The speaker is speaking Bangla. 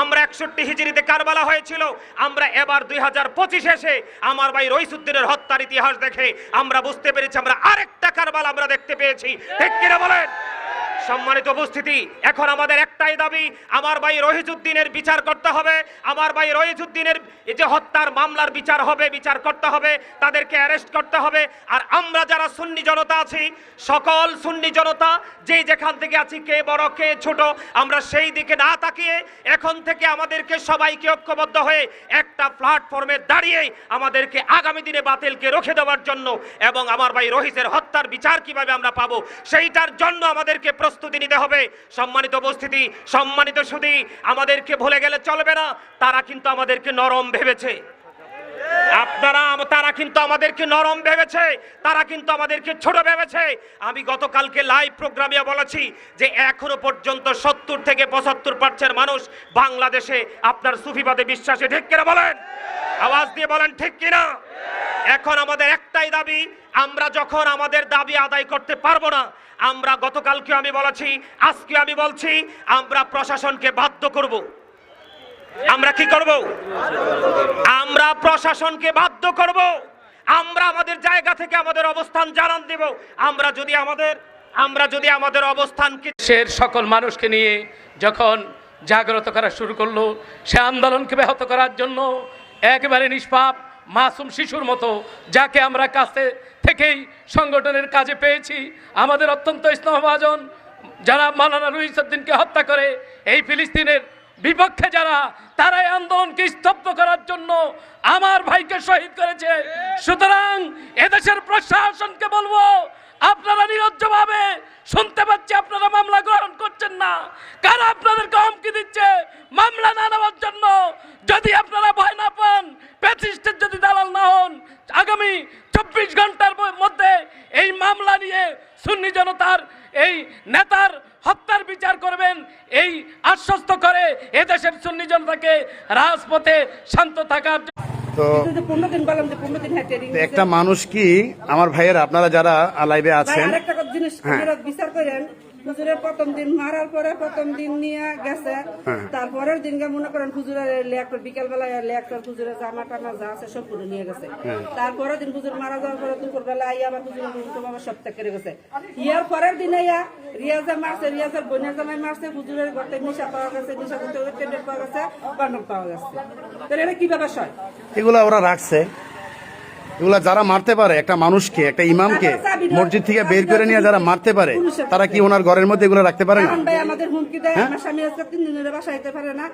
আমরা 61 হিজরিতে কারবালা হয়েছিল, আমরা এবার 2025 এসে আমার ভাই রইসুদ্দিনের হত্যার ইতিহাস দেখে আমরা বুঝতে পেরেছি আমরা আরেকটা কারবালা আমরা দেখতে পেয়েছি। ঠিক কিনা বলেন? সম্মানিত উপস্থিতি, এখন আমাদের একটাই দাবি, আমার ভাই রহিজউদ্দিনের বিচার করতে হবে। আমার ভাই রহিজউদ্দিনের এই যে হত্যার মামলার বিচার হবে, বিচার করতে হবে, তাদেরকে অ্যারেস্ট করতে হবে। আর আমরা যারা সুন্নি জনতা আছি, সকল সুন্নি জনতা যে যেখান থেকে আছি, কে বড় কে ছোট, আমরা সেই দিকে না তাকিয়ে এখন থেকে আমাদেরকে সবাইকে ঐক্যবদ্ধ হয়ে একটা প্ল্যাটফর্মে দাঁড়িয়ে আমাদেরকে আগামী দিনে বাতিলকে রুখে দেওয়ার জন্য এবং আমার ভাই রহিজের হত্যার বিচার কিভাবে আমরা পাবো সেইটার জন্য আমাদেরকে প্রস্তুতি নিতে হবে। সম্মানিত উপস্থিতি, সম্মানিত সুধী, আমাদেরকে ভুলে গেলে চলবে না। তারা কিন্তু আমাদেরকে নরম ভেবেছে, তারা কিন্তু আমাদেরকে নরম ভেবেছে, তারা কিন্তু আমাদেরকে ছোট ভেবেছে। আমি গতকালকে লাইভ প্রোগ্রামে বলেছি যে এখনো পর্যন্ত 70 থেকে 75% মানুষ বাংলাদেশে আপনার সুফিবাদে বিশ্বাসে। ঠিক কিনা বলেন? আওয়াজ দিয়ে বলেন ঠিক কিনা? এখন আমাদের একটাই দাবি, আমরা যখন আমাদের দাবি আদায় করতে পারবো না, আমরা গতকালকে আমি বলেছি, আজকে আমি বলছি, আমরা প্রশাসনকে বাধ্য করব। আমরা কি করব? আমরা প্রশাসনকে বাধ্য করব। আমরা আমাদের জায়গা থেকে আমাদের অবস্থান জানান দেব। আমরা যদি আমাদের অবস্থানকে দেশের সকল মানুষকে নিয়ে যখন জাগ্রত করা শুরু করলো, সে আন্দোলনকে ব্যাহত করার জন্য একেবারে নিষ্পাপ মাসুম শিশুর মতো, যাকে আমরা কাছে থেকেই সংগঠনের কাজে পেয়েছি, আমাদের অত্যন্ত স্নেহভাজন যারা মাওলানা রইসুদ্দিনকে হত্যা করে এই ফিলিস্তিনের বিপক্ষে যারা, তারা এই আন্দোলনকে স্তব্ধ করার জন্য আমার ভাইকে শহীদ করেছে। সুতরাং এদেশের প্রশাসনকে বলবো, আপনারা নিরজ্জভাবে শুনতে পাচ্ছি আপনারা মামলা গ্রহণ করছেন না। কারা আপনাদেরকে হুমকি দিচ্ছে মামলা না নেওয়ার জন্য? যদি আপনারা ভয় না পান, প্যাসিস্টের যদি দালাল না হন, আগামী 24 ঘন্টার মধ্যে এই মামলা নিয়ে সুন্নি জনতার এই নেতার হত্যার বিচার করবেন, এই আশ্বস্ত করে এদেশের সুন্নি জনতাকে রাজপথে শান্ত থাকার। তো একটা মানুষ কি আমার ভাইয়ের, আপনারা যারা লাইভে আছেন, বিচার করেন, হুজুরের প্রথম দিন মারার পরে প্রথম দিন নিয়ে গেছে, তারপরের দিনকে মনে করেন হুজুরের লেকটার বিকেল বেলায় লেকটার হুজুরের জামা টামা যা আছে সব পুরো নিয়ে গেছে। তারপরের দিন হুজুর মারা যাওয়ার পরে দুপুর বেলা আইয়া আবার হুজুরের সব ত্যাগ করে গেছে। ইয়ার পরের দিন আইয়া রিয়াজে মারছে, রিয়াজের বোনের জামাই মারছে, হুজুরের ঘরতে নিশা পাওয়া গেছে, নিশা করতে টেন্ডার পাওয়া গেছে, বান্ডল পাওয়া গেছে। তো এটা কি ব্যবসা? এগুলো ওরা রাখছে। এগুলা যারা মারতে পারে একটা মানুষকে, একটা ইমামকে মসজিদ থেকে বের করে নিয়ে যারা মারতে পারে, তারা কি ওনার ঘরের মধ্যে এগুলো রাখতে পারে না? আমাদের হুমকি দেয়, আমার স্বামী আজকে 3 দিনের বাসায় যেতে পারে না।